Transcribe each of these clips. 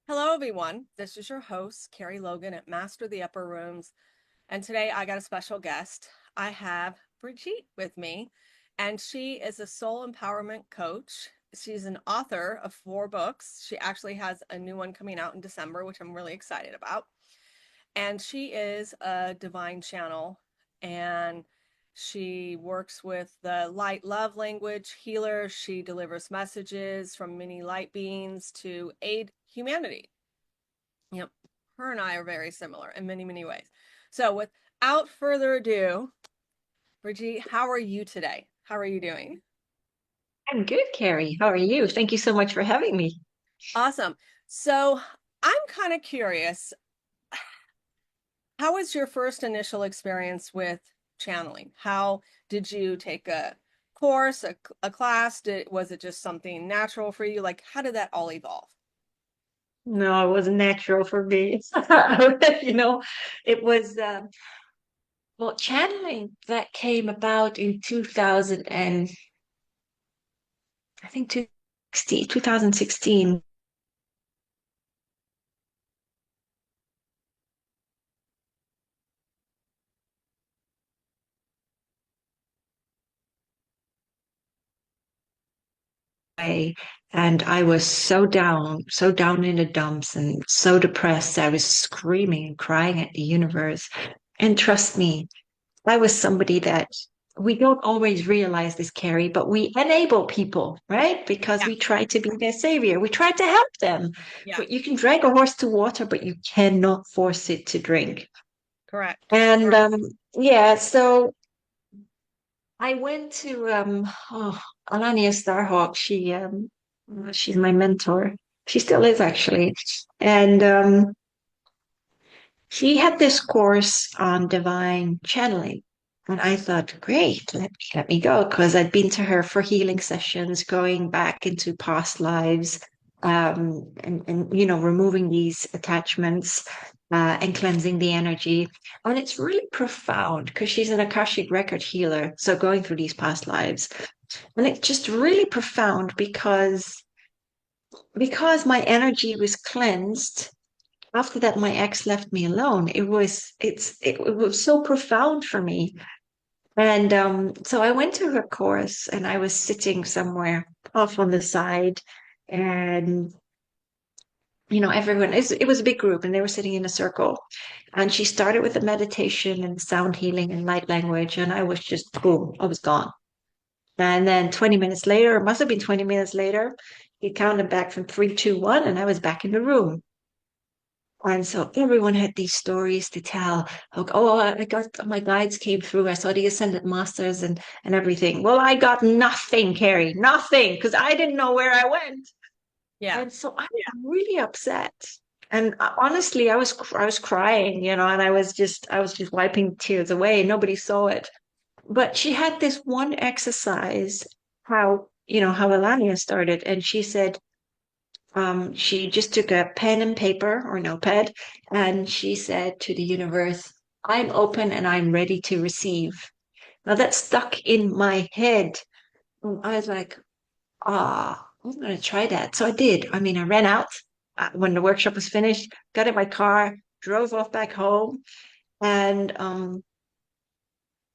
Hello, everyone. This is your host, Keri Logan at Master the Upper Rooms. And today I got a special guest. I have Brigitte with me, and she is a soul empowerment coach. She's an author of 4 books. She actually has a new one coming out in December, which I'm really excited about. And she is a divine channel, and she works with the light love language healer. She delivers messages from many light beings to aid humanity. Yep. Her and I are very similar in many, many ways. So without further ado, Brigitte, how are you today? How are you doing? I'm good, Carrie. How are you? Thank you so much for having me. Awesome. So I'm kind of curious, how was your first initial experience with channeling? How did you take a course, a class? Was it just something natural for you? Like, how did that all evolve? No, it wasn't natural for me. You know, it was well, channeling that came about in 2000 and I think 2016. And I was so down in the dumps and so depressed. I was screaming and crying at the universe. And trust me, I was somebody that we don't always realize this, Carrie, but we enable people, right? Because Yeah, we try to be their savior. We try to help them. yeah, But you can drag a horse to water, but you cannot force it to drink. correct. And yeah, so I went to Alania Starhawk. She's my mentor. She still is actually. And she had this course on divine channeling. And I thought, great, let me go. Because I'd been to her for healing sessions, going back into past lives, and removing these attachments and cleansing the energy. And it's really profound because she's an Akashic record healer. So going through these past lives. And it's just really profound because my energy was cleansed after that my ex left me alone. It was so profound for me. And so I went to her course and I was sitting somewhere off on the side, and everyone, it was a big group and they were sitting in a circle, and she started with the meditation and sound healing and light language, and I was just boom, I was gone. And then 20 minutes later, it must have been 20 minutes later, he counted back from 3, 2, 1, and I was back in the room. And so everyone had these stories to tell. Like, oh, I got my guides came through. I saw the ascended masters and everything. Well, I got nothing, Carrie, nothing, because I didn't know where I went. Yeah, And so I was really upset. And honestly, I was crying, and I was just wiping tears away. Nobody saw it. But she had this one exercise, how Elania started, and she said, she just took a pen and paper or notepad, and she said to the universe, I'm open and I'm ready to receive. Now that stuck in my head. I was like, I'm going to try that. So I did. I mean, I ran out when the workshop was finished, got in my car, drove off back home, and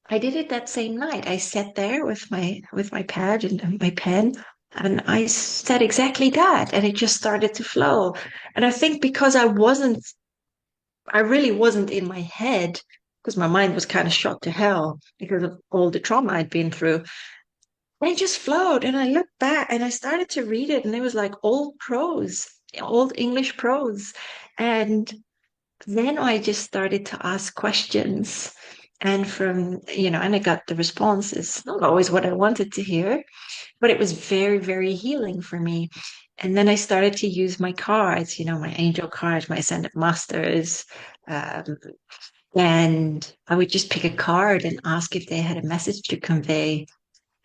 I did it that same night. I sat there with my pad and my pen, and I said exactly that, and it just started to flow. And I think because I really wasn't in my head, because my mind was kind of shot to hell because of all the trauma I'd been through. And it just flowed, and I looked back and I started to read it, and it was like old prose, old English prose, and then I just started to ask questions. And I got the responses, not always what I wanted to hear, but it was very, very healing for me. And then I started to use my cards, my angel cards, my ascended masters. Um, and I would just pick a card and ask if they had a message to convey.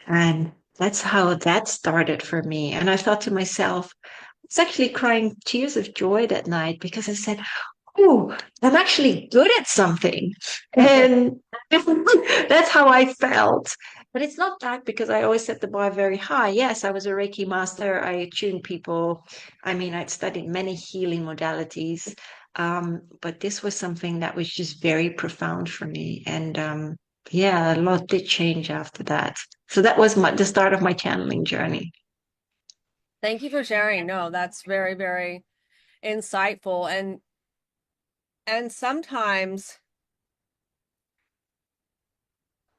And that's how that started for me. And I thought to myself, I was actually crying tears of joy that night because I said, oh, I'm actually good at something. And that's how I felt. But it's not that because I always set the bar very high. Yes, I was a Reiki master. I attuned people. I mean, I'd studied many healing modalities. But this was something that was just very profound for me. And yeah, a lot did change after that. So that was the start of my channeling journey. Thank you for sharing. No, that's very, very insightful. And sometimes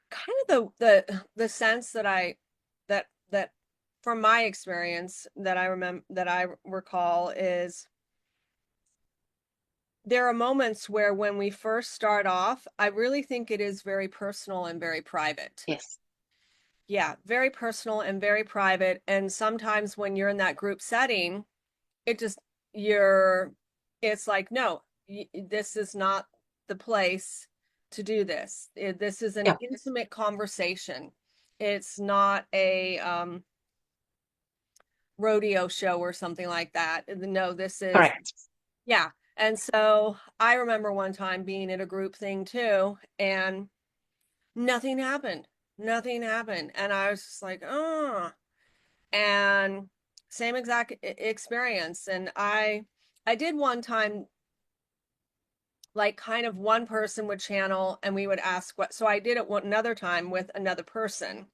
kind of the sense that that from my experience that I remember that I recall is there are moments where when we first start off, I really think it is very personal and very private. Yes. Yeah, very personal and very private. And sometimes when you're in that group setting, it just you're it's like, no, this is not the place to do this. This is an Yeah. intimate conversation. It's not a rodeo show or something like that. No, this is, Correct. yeah. And so I remember one time being at a group thing too, and nothing happened. Nothing happened. And I was just like, oh, and same exact experience. And I did one time, like kind of one person would channel and we would ask what, so I did it one another time with another person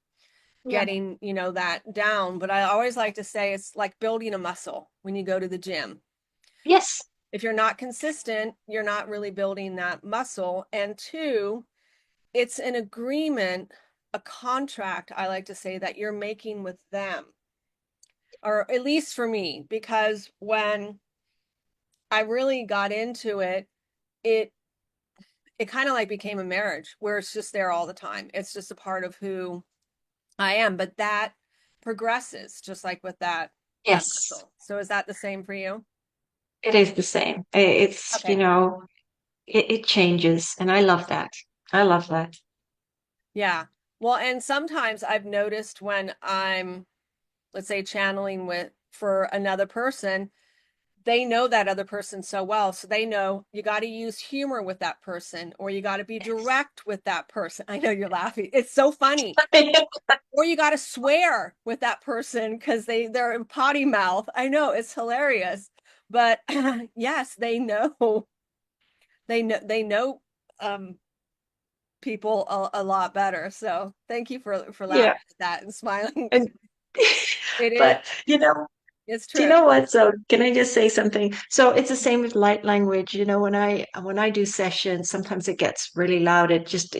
Yeah. getting, that down. But I always like to say it's like building a muscle when you go to the gym. Yes. If you're not consistent, you're not really building that muscle. And two, it's an agreement, a contract, I like to say, that you're making with them, or at least for me, because when I really got into it, it it kind of like became a marriage where it's just there all the time. It's just a part of who I am, but that progresses just like with that Yes. muscle. So is that the same for you? It is the same. It's, Okay. it changes. And I love that. I love that. Yeah. Well, and sometimes I've noticed when I'm, let's say, channeling with for another person, they know that other person so well. So they know you got to use humor with that person or you got to be direct with that person. I know you're laughing. It's so funny. Or you got to swear with that person because they're in potty mouth. I know it's hilarious. But yes, they know um people a lot better. So thank you for laughing Yeah. at that and smiling. And It is, but it's do you true. know what? So can I just say something? So it's the same with light language. When I do sessions, sometimes it gets really loud. It just,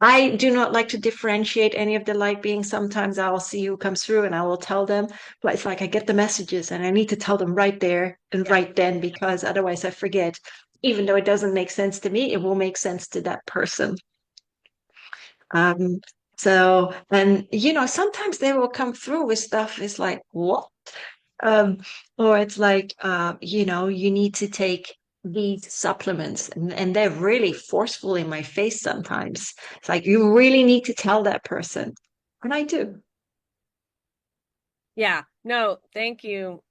I do not like to differentiate any of the light beings. Sometimes I will see who comes through and I will tell them, but it's like I get the messages and I need to tell them right there and Yeah. right then because otherwise I forget. Even though it doesn't make sense to me, it will make sense to that person. Um, and sometimes they will come through with stuff. It's like, what? Um, or it's like, you need to take these supplements, and they're really forceful in my face sometimes. It's like, you really need to tell that person. And I do. Yeah. No, thank you.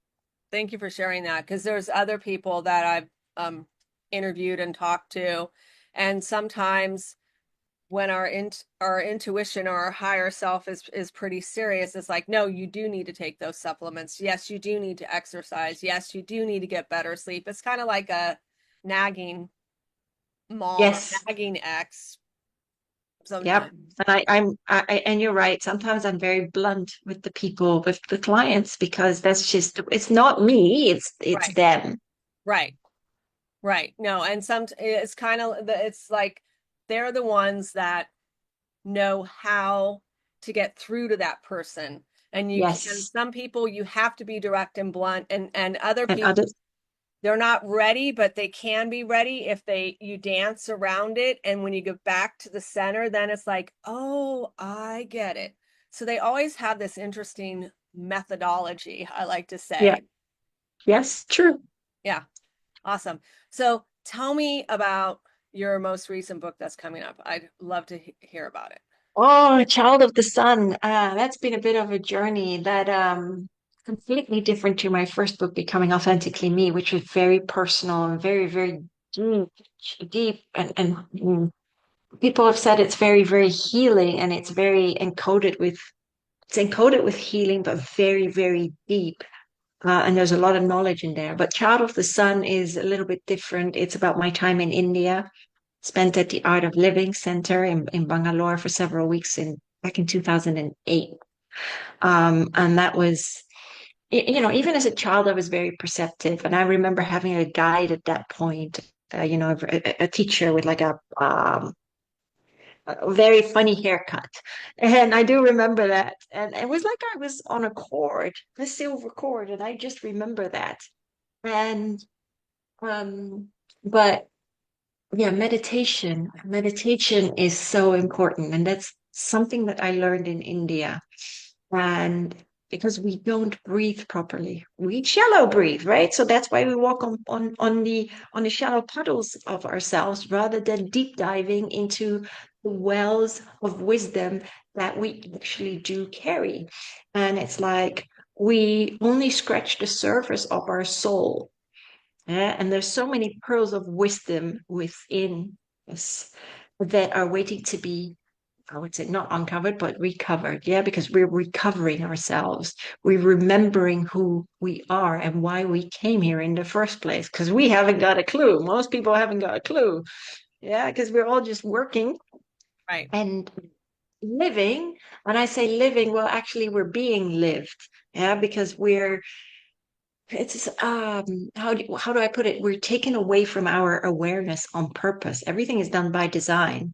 Thank you for sharing that because there's other people that I've interviewed and talked to, and sometimes when our intuition or our higher self is pretty serious, it's like, no, you do need to take those supplements. Yes, you do need to exercise. Yes, you do need to get better sleep. It's kind of like a nagging mom or Yes. nagging ex Yep. sometimes. And and you're right. Sometimes I'm very blunt with the people, with the clients, because it's not me, it's Right, them. right, right. No, and it's kind of it's like they're the ones that know how to get through to that person. And you can, Yes. some people you have to be direct and blunt, and other And people others, they're not ready, but they can be ready if they you dance around it. And when you get back to the center, then it's like, oh, I get it. So they always have this interesting methodology, I like to yeah. say. Yes, true. Yeah, awesome. So tell me about your most recent book that's coming up. I'd love to hear about it. Oh, Child of the Sun. That's been a bit of a journey that completely different to my first book, Becoming Authentically Me, which was very personal and very, very deep, deep and people have said it's very, very healing and it's encoded with healing, but very, very deep. And there's a lot of knowledge in there. But Child of the Sun is a little bit different. It's about my time in India, spent at the Art of Living Center in Bangalore for several weeks back in 2008. And that was, even as a child, I was very perceptive. And I remember having a guide at that point, a teacher with like a very funny haircut. And I do remember that. And it was like I was on a cord, a silver cord. And I just remember that. And, um, but yeah, meditation is so important. And that's something that I learned in India. And because we don't breathe properly, we shallow breathe, right? So that's why we walk on the shallow puddles of ourselves rather than deep diving into the wells of wisdom that we actually do carry. And it's like we only scratch the surface of our soul. And there's so many pearls of wisdom within us that are waiting to be, I would say, not uncovered, but recovered. Yeah, because we're recovering ourselves. We're remembering who we are and why we came here in the first place. Because we haven't got a clue. Most people haven't got a clue. Yeah, because we're all just working Right. and living. When I say living, well, actually, we're being lived. Yeah, because it's how do I put it? We're taken away from our awareness on purpose. Everything is done by design.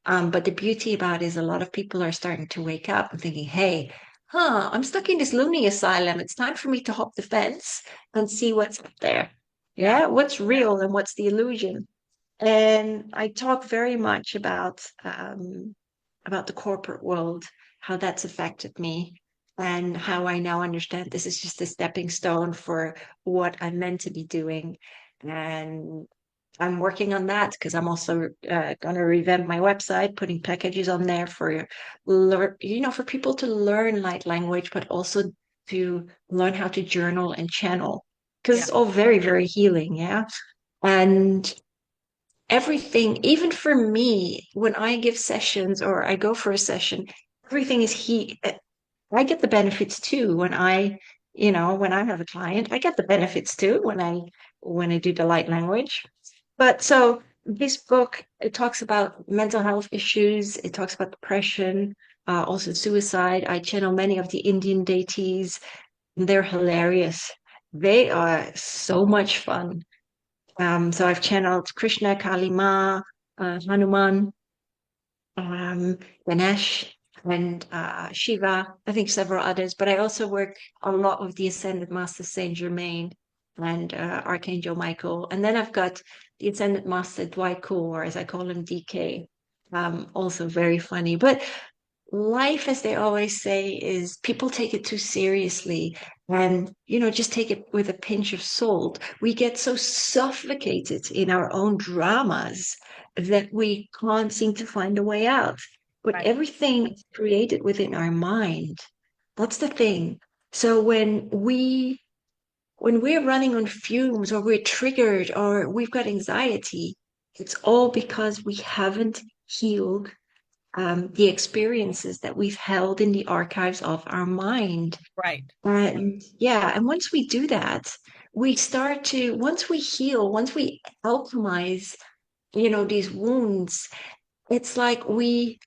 But the beauty about it is a lot of people are starting to wake up and thinking, hey, I'm stuck in this loony asylum. It's time for me to hop the fence and see what's up there. Yeah. Yeah, what's real and what's the illusion. And I talk very much about the corporate world, how that's affected me, and how I now understand this is just a stepping stone for what I'm meant to be doing. And I'm working on that because I'm also going to revamp my website, putting packages on there for for people to learn light language, but also to learn how to journal and channel because Yeah. it's all very, very healing. Yeah. And everything, even for me, when I give sessions or I go for a session, everything is I get the benefits too when I have a client, I get the benefits too when I do the light language. But so this book, it talks about mental health issues, it talks about depression, also suicide. I channel many of the Indian deities. They're hilarious. They are so much fun. So I've channeled Krishna, Kali Ma, Hanuman, um, Ganesh, and Shiva, I think several others, but I also work a lot with the Ascended Master Saint Germain and Archangel Michael. And then I've got the Ascended Master Dwight Cool, or as I call him, DK. Also very funny. But life, as they always say, is people take it too seriously and, just take it with a pinch of salt. We get so suffocated in our own dramas that we can't seem to find a way out. But Right. everything is created within our mind. That's the thing. So when we're running on fumes or we're triggered or we've got anxiety, it's all because we haven't healed the experiences that we've held in the archives of our mind. Right. And yeah, and once we do that, once we heal, once we alchemize, these wounds, it's like we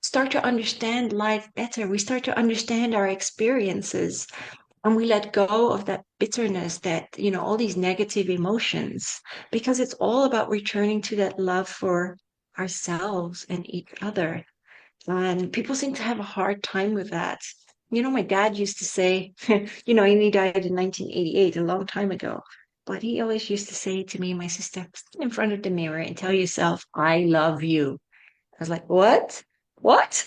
start to understand life better. We start to understand our experiences and we let go of that bitterness, all these negative emotions, because it's all about returning to that love for ourselves and each other. And people seem to have a hard time with that. My dad used to say, and he died in 1988, a long time ago. But he always used to say to me and my sister, stand in front of the mirror and tell yourself, I love you. I was like, what? What?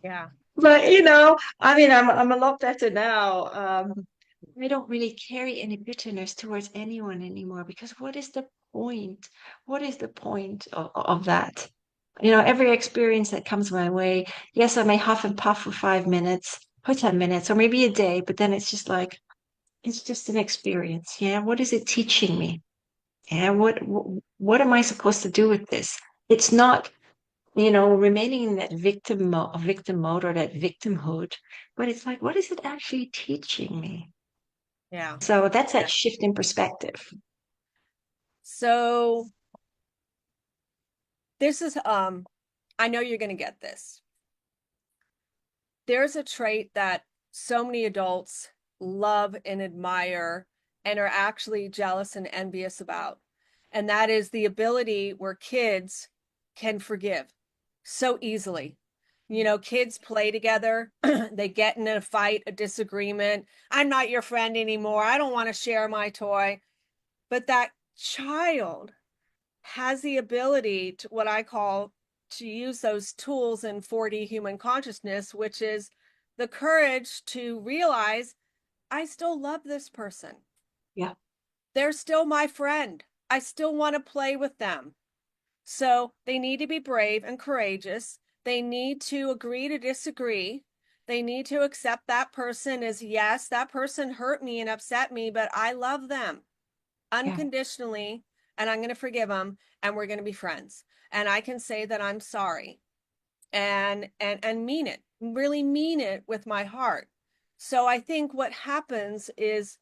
Yeah. But, I mean, I'm a lot better now. I don't really carry any bitterness towards anyone anymore because what is the point? What is the point of that? Every experience that comes my way, yes, I may huff and puff for 5 minutes, or 10 minutes, or maybe a day, but then it's just like, it's just an experience. Yeah. What is it teaching me? Yeah. What am I supposed to do with this? It's not. remaining in that victim mode or that victimhood. But it's like, what is it actually teaching me? Yeah. So that's that Yeah. shift in perspective. So this is I know you're going to get this. There's a trait that so many adults love and admire and are actually jealous and envious about. And that is the ability where kids can forgive so easily. Kids play together, they get in a fight, a disagreement. I'm not your friend anymore. I don't want to share my toy. But that child has the ability to what I call to use those tools in 4D human consciousness, which is the courage to realize I still love this person. Yeah, They're still my friend. I still want to play with them. So they need to be brave and courageous. They need to agree to disagree. They need to accept that person as, yes, that person hurt me and upset me, but I love them yeah, unconditionally and I'm going to forgive them and we're going to be friends. And I can say that I'm sorry and mean it, really mean it with my heart. So I think what happens is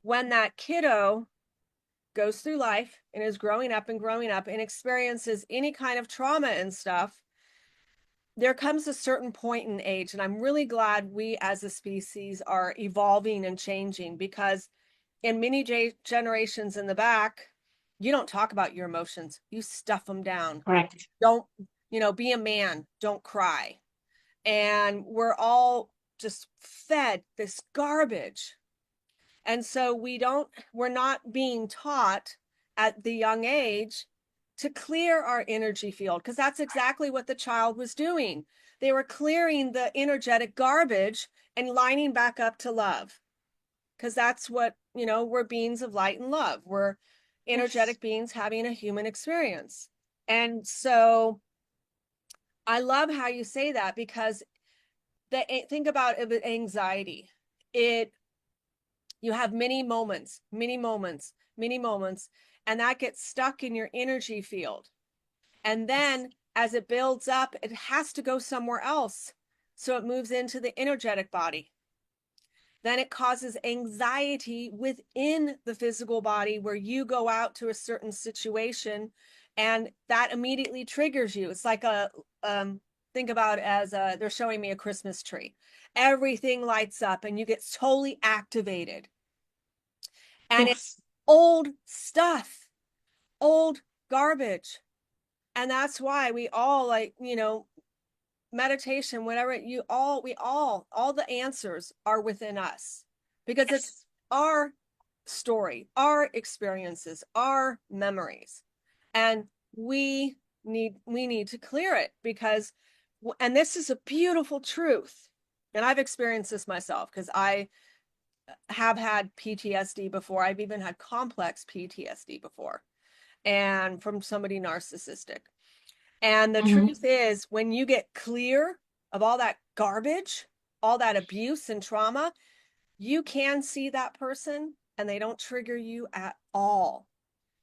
when that kiddo goes through life and is growing up and experiences any kind of trauma and stuff, there comes a certain point in age. And I'm really glad we as a species are evolving and changing because in many generations in the back, you don't talk about your emotions. You stuff them down. correct. Don't, be a man, don't cry. And we're all just fed this garbage. And so we're not being taught at the young age to clear our energy field because that's exactly what the child was doing. They were clearing the energetic garbage and lining back up to love because that's what, we're beings of light and love. We're Yes, energetic beings having a human experience. And so I love how you say that because think about anxiety. It You have many moments, and that gets stuck in your energy field. And yes, then as it builds up, it has to go somewhere else. So it moves into the energetic body. Then it causes anxiety within the physical body where you go out to a certain situation and that immediately triggers you. It's like think about as they're showing me a Christmas tree. Everything lights up and you get totally activated. And it's yes, old stuff, old garbage. And that's why we all meditation, whatever all the answers are within us because it's yes, our story, our experiences, our memories. And we need to clear it because and this is a beautiful truth. And I've experienced this myself because I have had PTSD before. I've even had complex PTSD before and from somebody narcissistic. And the hmm, truth is, when you get clear of all that garbage, all that abuse and trauma, you can see that person and they don't trigger you at all.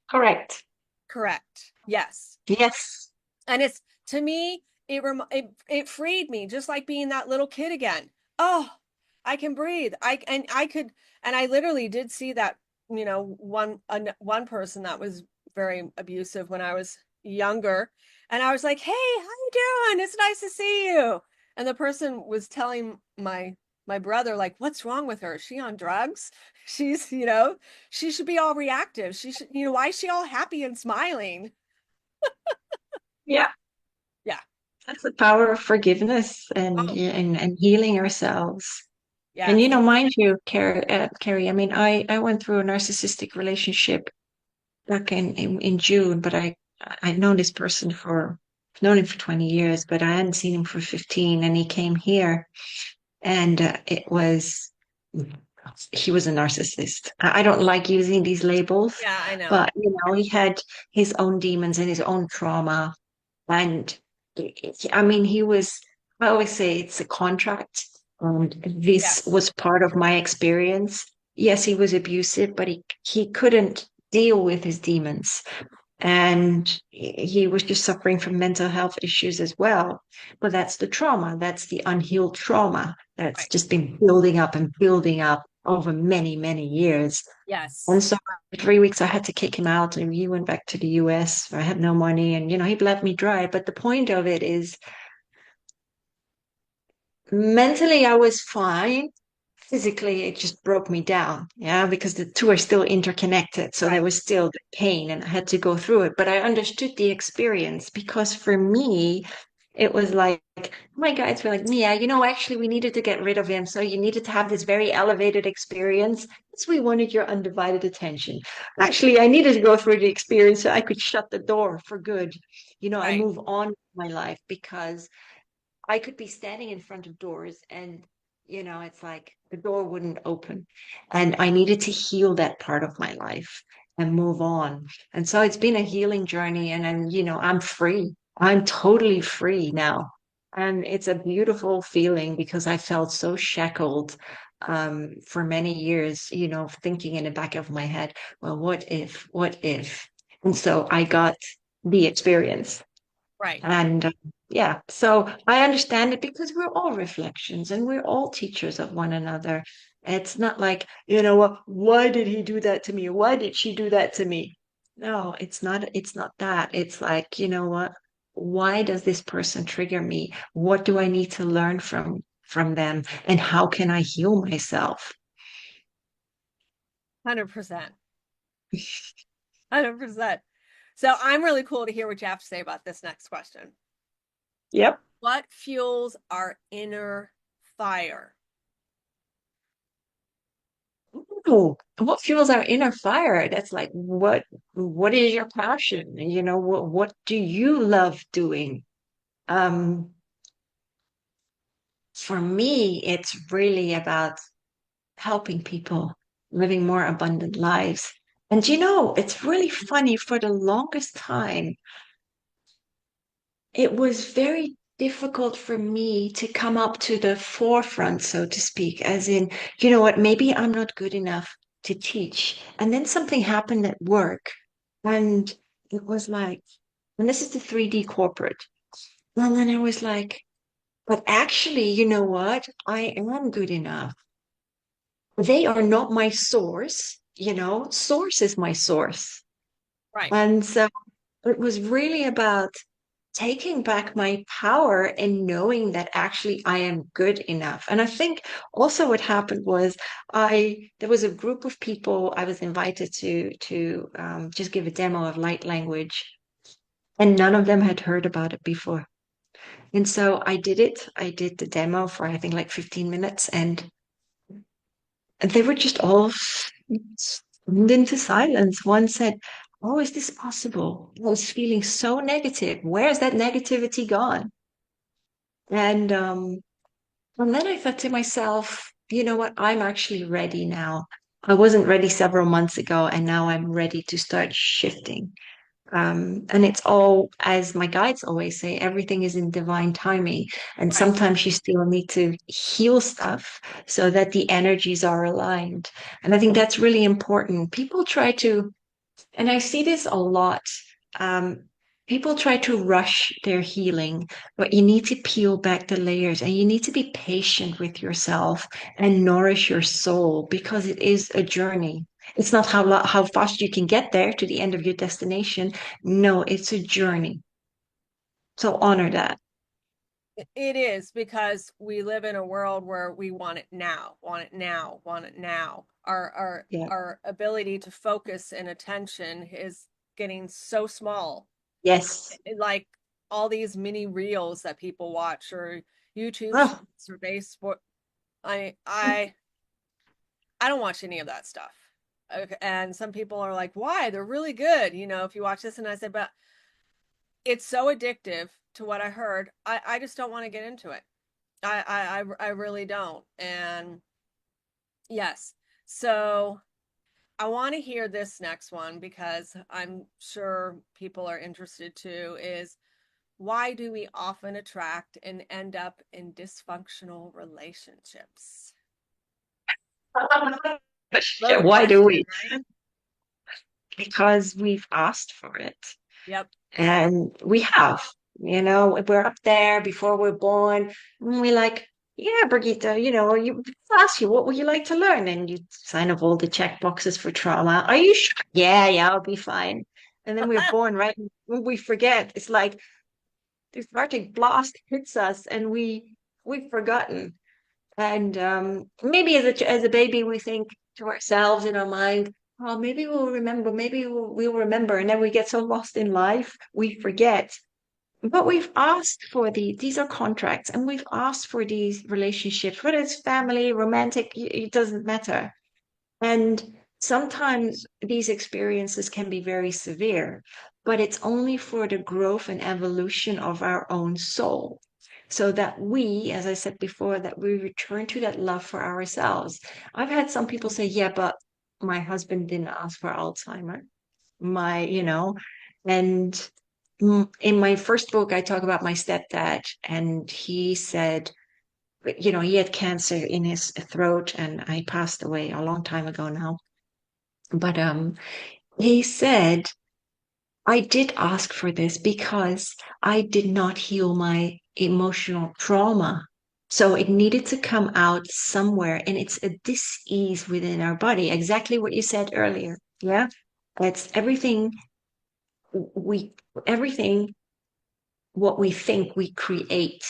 correct. Correct. Yes. Yes, And it's to me, it freed me, just like being that little kid again. Oh, I can breathe. I literally did see that, one person that was very abusive when I was younger, and I was like, "Hey, how you doing? It's nice to see you." And the person was telling my brother, like, "What's wrong with her? Is she on drugs? She's, she should be all reactive. She should, why is she all happy and smiling?" yeah. Yeah. That's the power of forgiveness and Oh, yeah, and healing ourselves. And yes. mind you, Carrie, I mean, I went through a narcissistic relationship back in June, but I've known this person for I've known him for 20 years, but I hadn't seen him for 15, and he came here, and he was a narcissist. I don't like using these labels, Yeah, I know. but he had his own demons and his own trauma, and I mean, I always say it's a contract. And this Yes. was part of my experience. Yes, he was abusive, but he couldn't deal with his demons. and he was just suffering from mental health issues as well. But that's the trauma, that's the unhealed trauma that's Right. just been building up and building up over many, many years. Yes. And so for 3 weeks, I had to kick him out, and he went back to the US. I had no money, and he bled me dry. But the point of it is, mentally, I was fine. Physically, it just broke me down. Yeah, because the two are still interconnected. So there Right. was still the pain, and I had to go through it. But I understood the experience because for me, it was like my guides were like, Mia, actually, we needed to get rid of him. So you needed to have this very elevated experience. So we wanted your undivided attention. Actually, I needed to go through the experience so I could shut the door for good. And Right. move on with my life because I could be standing in front of doors and, it's like the door wouldn't open. And I needed to heal that part of my life and move on. And so it's been a healing journey. I'm free. I'm totally free now. And it's a beautiful feeling because I felt so shackled for many years, thinking in the back of my head, well, what if, what if? And so I got the experience. Right. And yeah, so I understand it because we're all reflections and we're all teachers of one another. It's not like, what, why did he do that to me? Why did she do that to me? No, it's not that. It's like, what? Why does this person trigger me? What do I need to learn from them? And how can I heal myself? 100%. 100%. So I'm really cool to hear what you have to say about this next question. Yep. What fuels our inner fire? Ooh, what fuels our inner fire? That's like what is your passion? What do you love doing? Um, for me, it's really about helping people living more abundant lives. And it's really funny. For the longest time, it was very difficult for me to come up to the forefront, so to speak, as in, what, maybe I'm not good enough to teach. And then something happened at work, and it was like, and this is the 3D corporate. And then I was like, but actually, you know what? I am good enough. They are not my source, source is my source. Right. And so it was really about taking back my power and knowing that actually I am good enough. And I think also what happened was there was a group of people I was invited to just give a demo of light language, and none of them had heard about it before. And so I did it. I did the demo for I think like 15 minutes, and they were just all stunned into silence. One said, "Oh, is this possible? I was feeling so negative. Where's that negativity gone?" And then I thought to myself, you know what? I'm actually ready now. I wasn't ready several months ago, and now I'm ready to start shifting. And it's all, as my guides always say, everything is in divine timing. And Right. sometimes you still need to heal stuff so that the energies are aligned. And I think that's really important. People try to, and I see this a lot. Um, People try to rush their healing, but you need to peel back the layers and you need to be patient with yourself and nourish your soul because it is a journey. It's not how fast you can get there to the end of your destination. No, it's a journey. So honor that. It is because we live in a world where we want it now, want it now, want it now. Yeah. Our ability to focus and attention is getting so small. Yes. Like all these mini reels that people watch or YouTube Oh, shorts or Facebook. I I I don't watch any of that stuff. Okay, and some people are like, "Why? They're really good." If you watch this, and I said, "But it's so addictive to what I heard. I just don't want to get into it. I really don't." And yes, so I want to hear this next one because I'm sure people are interested too. Is why do we often attract and end up in dysfunctional relationships? Loaded why do question, we? right? because we've asked for it. Yep. And we have, we're up there before we're born. And we're like, yeah, Brigitte, you ask you, what would you like to learn? And you sign off all the check boxes for trauma. Are you sure? Yeah, yeah, I'll be fine. And then we're born, right? When we forget, it's like this Arctic blast hits us and we've forgotten. And maybe as a baby, we think to ourselves in our mind, oh, maybe we'll remember, maybe we'll remember. And then we get so lost in life, we forget. But we've asked for these are contracts, and we've asked for these relationships, whether it's family, romantic, it doesn't matter. And sometimes these experiences can be very severe, but it's only for the growth and evolution of our own soul. So that we, as I said before, that we return to that love for ourselves. I've had some people say, yeah, but my husband didn't ask for Alzheimer. And in my first book, I talk about my stepdad, and he said, he had cancer in his throat, and I passed away a long time ago now. But he said, I did ask for this because I did not heal my emotional trauma. So it needed to come out somewhere, and it's a dis-ease within our body. Exactly what you said earlier. Yeah. It's we everything what we think we create.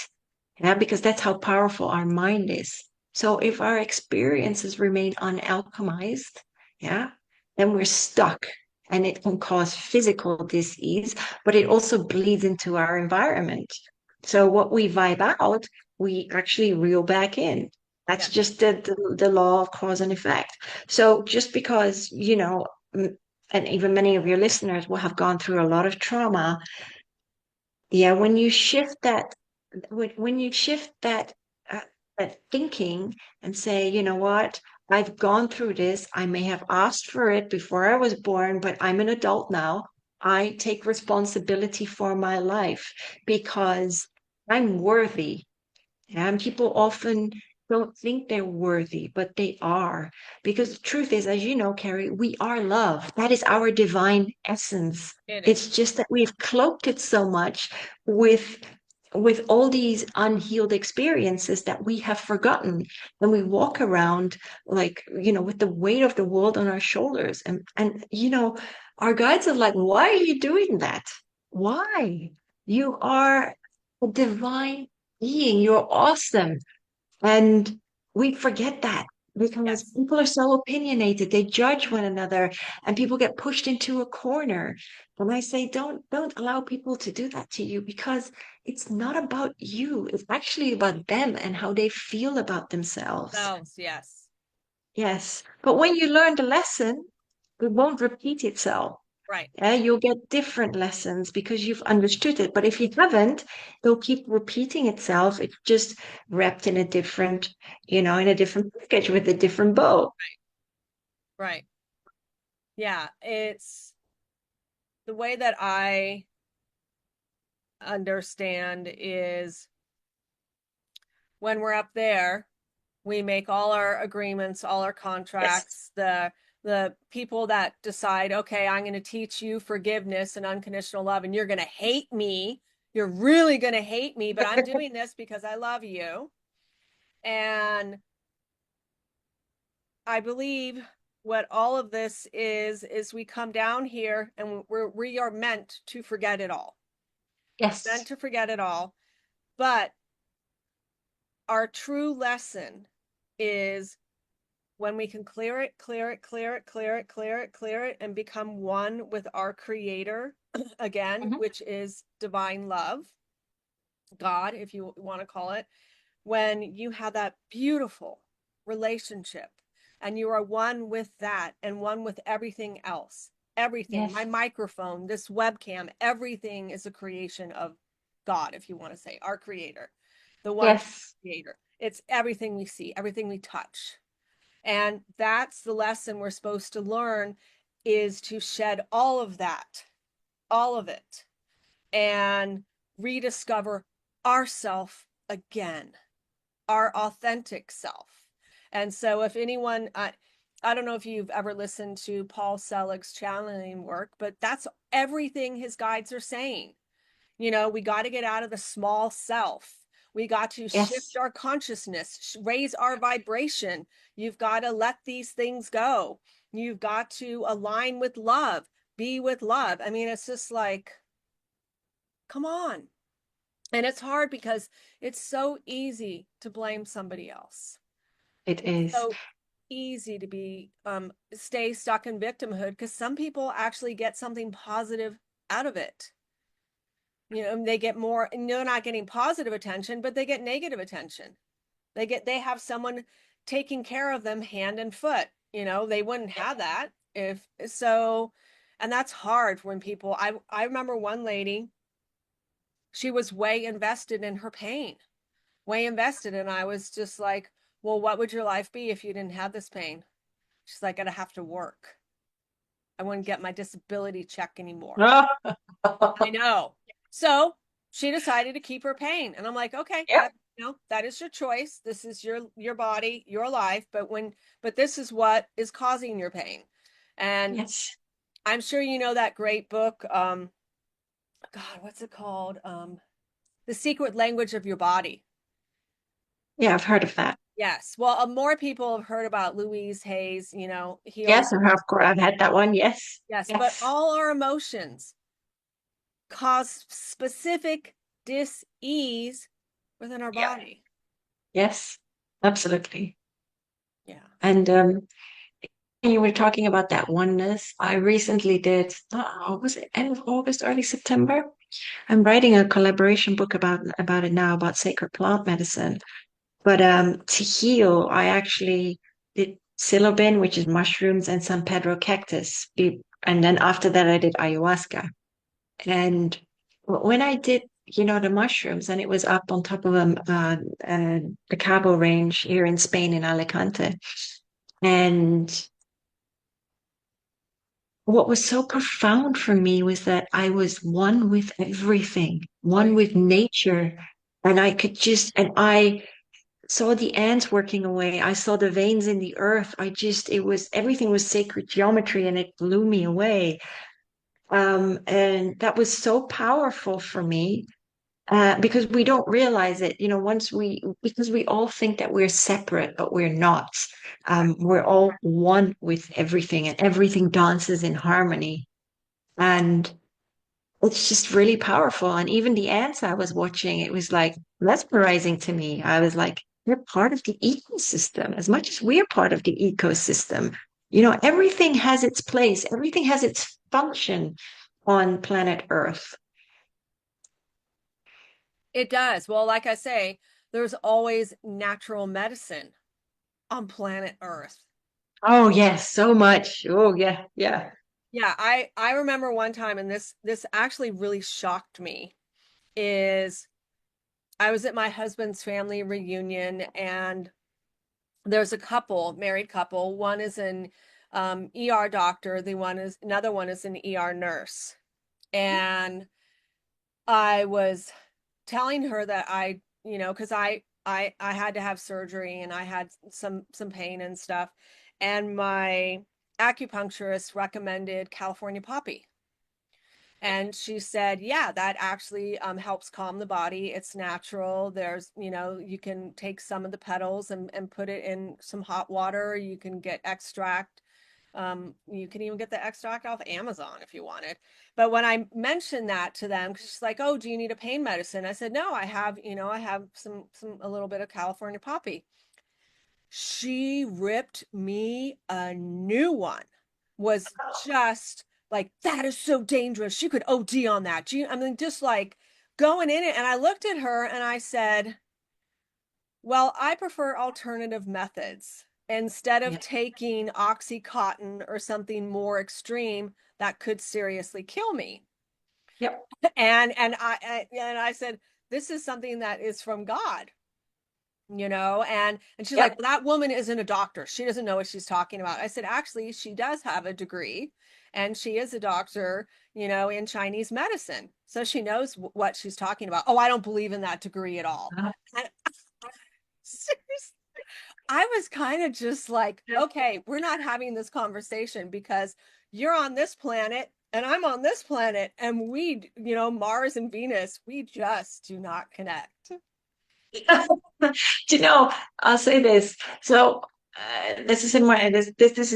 Yeah, because that's how powerful our mind is. So if our experiences remain unalchemized, yeah, then we're stuck, and it can cause physical disease, but it also bleeds into our environment. So what we vibe out, we actually reel back in. That's Yes. just the law of cause and effect. So just because, and even many of your listeners will have gone through a lot of trauma, yeah, when you shift that thinking and say, you know what, I've gone through this. I may have asked for it before I was born, but I'm an adult now. I take responsibility for my life because I'm worthy. And people often don't think they're worthy, but they are. Because the truth is, as you know, Keri, we are love. That is our divine essence. It is. It's just that we've cloaked it so much with with all these unhealed experiences that we have forgotten. And we walk around like, with the weight of the world on our shoulders. And our guides are like, why are you doing that? Why? You are a divine being. You're awesome. And we forget that because Yes. people are so opinionated. They judge one another and people get pushed into a corner. And I say, don't allow people to do that to you because it's not about you. It's actually about them and how they feel about themselves. Selves. Yes. Yes. But when you learn the lesson, it won't repeat itself. Right. Yeah, you'll get different lessons because you've understood it. But if you haven't, it'll keep repeating itself. It's just wrapped in a different package with a different bow. Right. Yeah. It's the way that I understand is when we're up there, we make all our agreements, all our Yes. contracts, the people that decide, okay, I'm going to teach you forgiveness and unconditional love, and you're going to hate me. You're really going to hate me, but I'm doing this because I love you. And I believe what all of this is we come down here and we are meant to forget it all. Meant Yes. to forget it all. But our true lesson is when we can clear it, clear it, clear it, clear it, clear it, clear it, and become one with our creator again, Mhm. which is divine love, God, if you want to call it, when you have that beautiful relationship and you are one with that and one with everything else. Everything, my Yes. microphone, this webcam, everything is a creation of God, if you want to say, our creator, the one Yes. creator. It's everything we see, everything we touch. And that's the lesson we're supposed to learn is to shed all of that, all of it, and rediscover ourself again, our authentic self. And so if anyone I don't know if you've ever listened to Paul Selig's channeling work, but that's everything his guides are saying. We got to get out of the small self. We got to shift Yes, our consciousness, raise our vibration. You've got to let these things go. You've got to align with love, be with love. I mean, it's just like, come on. And it's hard because it's so easy to blame somebody else. it It's is. so easy to be stay stuck in victimhood because some people actually get something positive out of it. They get more, and they're not getting positive attention, but they get negative attention. They have someone taking care of them hand and foot. They wouldn't have that if so. And that's hard when people, I remember one lady, she was way invested in her pain, way invested. And I was just like, well, what would your life be if you didn't have this pain? She's like, I'd have to work. I wouldn't get my disability check anymore. I know. So she decided to keep her pain. And I'm like, okay, Yep. that is your choice. This is your body, your life. But this is what is causing your pain. And Yes. I'm sure you know that great book, God, what's it called? The Secret Language of Your Body. Yeah, I've heard of that. Yes. Well, more people have heard about Louise Hayes, healing. Yes, of course, I've had that one. Yes. Yes, but Yes. all our emotions cause specific dis-ease within our Yep. body. Yes. Absolutely. Yeah. And you were talking about that oneness. I recently did, was it end of August, early September? I'm writing a collaboration book about it now, about sacred plant medicine. But to heal, I actually did silobin, which is mushrooms, and San Pedro cactus. And then after that, I did ayahuasca. And when I did, the mushrooms, and it was up on top of the Cabo Range here in Spain, in Alicante. And what was so profound for me was that I was one with everything, Oh, one yeah. with nature. And and I saw the ants working away. I saw the veins in the earth. Everything was sacred geometry and it blew me away. And that was so powerful for me. Because we don't realize it, because we all think that we're separate, but we're not. We're all one with everything, and everything dances in harmony. And it's just really powerful. And even the ants I was watching, it was like mesmerizing to me. I was like, they're part of the ecosystem as much as we're part of the ecosystem. Everything has its place, everything has its function on planet Earth. It does. Well, like I say, there's always natural medicine on planet Earth. Oh, yes, so much. Oh, yeah, yeah. Yeah, I remember one time, and this actually really shocked me, is I was at my husband's family reunion, and there's a couple, married couple. One is an ER doctor, another one is an ER nurse. And I was telling her that because I had to have surgery and I had some pain and stuff, and my acupuncturist recommended California poppy. And she said, yeah, that actually helps calm the body. It's natural. You can take some of the petals and put it in some hot water. You can get extract. You can even get the extract off Amazon if you want it. But when I mentioned that to them, she's like, "Oh, do you need a pain medicine?" I said, "No, I have a little bit of California poppy." She ripped me a new one. Was just like, that is so dangerous. She could OD on that. I mean, just like going in it. And I looked at her and I said, well, I prefer alternative methods. Instead of Yeah. taking Oxycontin or something more extreme that could seriously kill me. Yep. And I said, this is something that is from God, and she's like, Yep. well, that woman isn't a doctor, she doesn't know what she's talking about. I said, actually, she does have a degree, and she is a doctor, in Chinese medicine, so she knows what she's talking about. Oh, I don't believe in that degree at all. Uh, And seriously, I was kind of just like, okay, we're not having this conversation because you're on this planet and I'm on this planet, and we, Mars and Venus, we just do not connect. Do you know, I'll say this. So this is in my this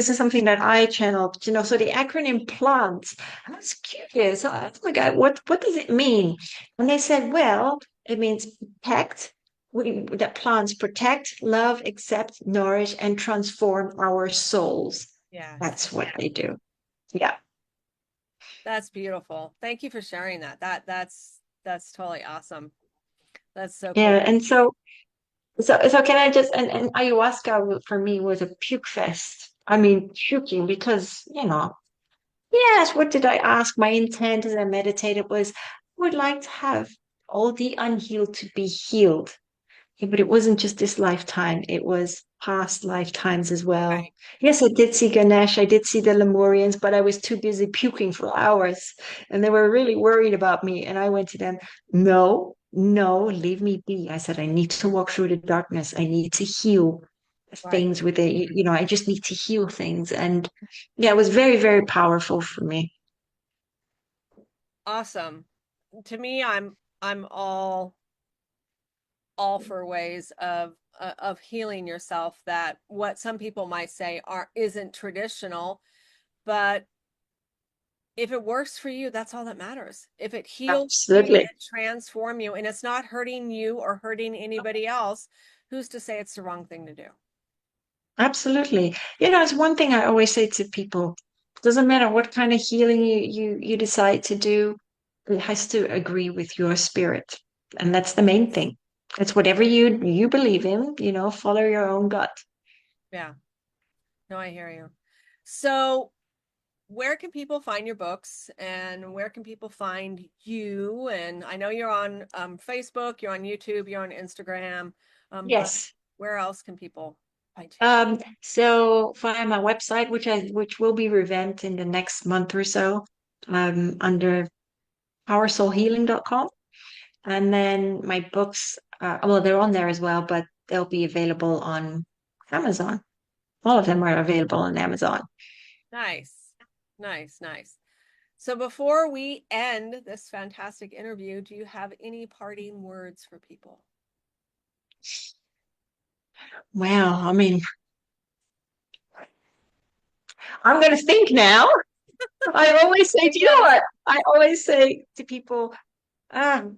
is something that I channeled. You know, so the acronym PLANT. I was curious. I was like, what does it mean? And they said, well, it means protect. That plants protect, love, accept, nourish, and transform our souls. Yes. That's what they do. Yeah. That's beautiful. Thank you for sharing that. That's totally awesome. That's so Yeah. cool. And so can I just and ayahuasca for me was a puke fest. I mean, puking because, yes, what did I ask? My intent as I meditated was I would like to have all the unhealed to be healed. Yeah, but it wasn't just this lifetime, it was past lifetimes as well. Right. Yes, I did see Ganesh, I did see the Lemurians, but I was too busy puking for hours and they were really worried about me. And I went to them, no, no, leave me be. I said, I need to walk through the darkness. I need to heal Right. things with it. I just need to heal things. And yeah, it was very, very powerful for me. Awesome. To me, I'm all for ways of healing yourself that what some people might say are isn't traditional, but if it works for you, that's all that matters. If it heals you, Absolutely. it transforms you, and it's not hurting you or hurting anybody else, who's to say it's the wrong thing to do? Absolutely. It's one thing I always say to people, doesn't matter what kind of healing you decide to do, it has to agree with your spirit. And that's the main thing. It's whatever you believe in, follow your own gut. Yeah. No, I hear you. So, where can people find your books, and where can people find you? And I know you're on Facebook, you're on YouTube, you're on Instagram, but Yes. where else can people find you? So via my website, which will be revamped in the next month or so, under powersoulhealing.com. And then my books, well, they're on there as well, but they'll be available on Amazon. All of them are available on Amazon. Nice, nice, nice. So before we end this fantastic interview, do you have any parting words for people? Wow. I mean, I'm going to think now. I always say, do Think you know about what? it. I always say to people, um,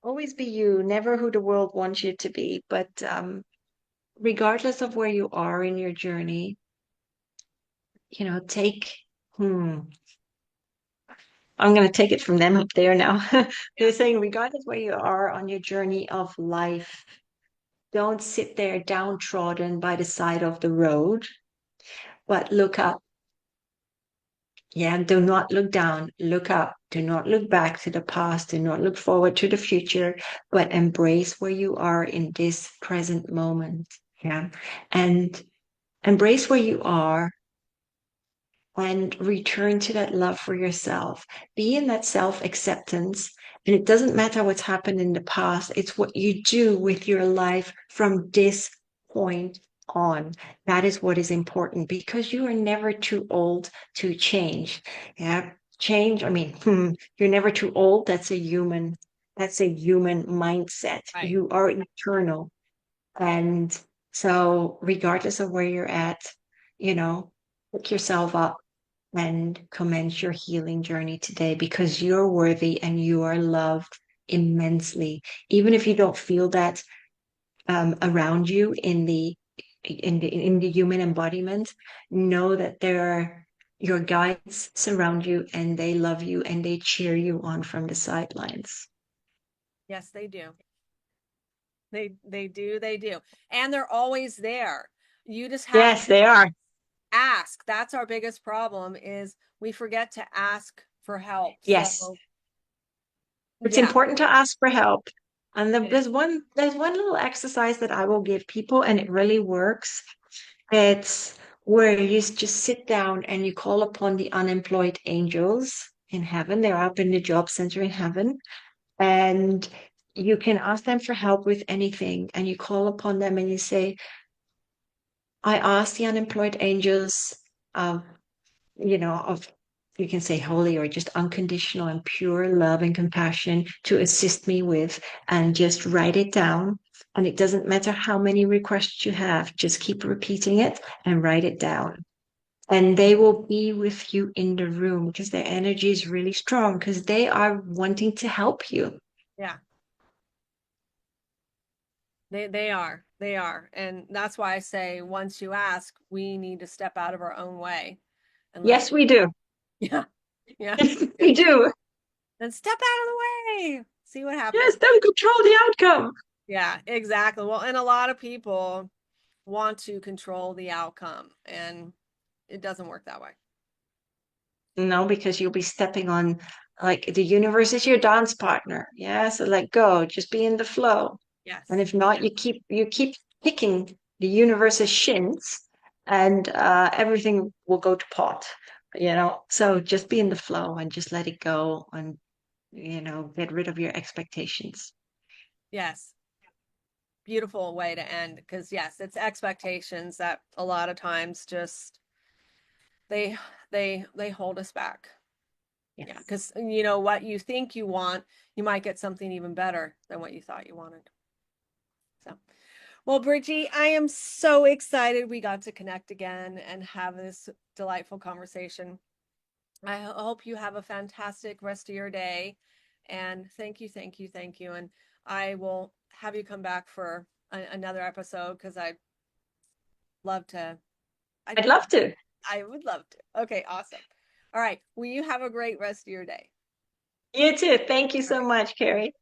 always be you, never who the world wants you to be. But regardless of where you are in your journey, take, hmm, I'm going to take it from them up there now. Yeah. They're saying, regardless where you are on your journey of life, don't sit there downtrodden by the side of the road, but look up. Yeah, do not look down, look up. Do not look back to the past. Do not look forward to the future, but embrace where you are in this present moment. Yeah. And embrace where you are and return to that love for yourself. Be in that self acceptance. And it doesn't matter what's happened in the past, it's what you do with your life from this point on. That is what is important because you are never too old to change. Yeah. Change, I mean, you're never too old. That's a human mindset. Right. You are eternal. And so, regardless of where you're at, you know, pick yourself up and commence your healing journey today because you're worthy and you are loved immensely. Even if you don't feel that around you in the human embodiment, know that there are your guides surround you and they love you and they cheer you on from the sidelines. Yes, they do. They do. And they're always there. You just have Yes, they are. ask. That's our biggest problem is we forget to ask for help. Yes. So It's yeah, important to ask for help. And it is. there's one little exercise that I will give people, and it really works. It's where you just sit down and you call upon the unemployed angels in heaven. They're up in the job center in heaven. And you can ask them for help with anything, and you call upon them and you say, I ask the unemployed angels of, of, you can say holy or just unconditional and pure love and compassion to assist me with, and just write it down. And it doesn't matter how many requests you have, just keep repeating it and write it down. And they will be with you in the room because their energy is really strong because they are wanting to help you. Yeah, they are, and that's why I say once you ask, we need to step out of our own way and let Yes, we do. yeah, yeah, We do. then step out of the way, see what Yes, happens. don't control the outcome. Yeah, exactly. Well, and a lot of people want to control the outcome, and it doesn't work that way. No, because you'll be stepping on, like, the universe is your dance partner. Yeah, so let go, just be in the flow. And Yes. if not, you keep kicking the universe's shins, and everything will go to pot. So just be in the flow and just let it go, and get rid of your expectations. Yes. Beautiful way to end, because yes, it's expectations that a lot of times just they they hold us back. Yeah, Yes. because you know what you think you want, you might get something even better than what you thought you wanted. So, well, Bridgie, I am so excited we got to connect again and have this delightful conversation. I hope you have a fantastic rest of your day. And thank you, thank you, thank you. And I will have you come back for another episode because I'd love to. I, I'd love to. I would love to. Okay, awesome. All right. Well, you have a great rest of your day. You too. Thank you All so right. much, Carrie.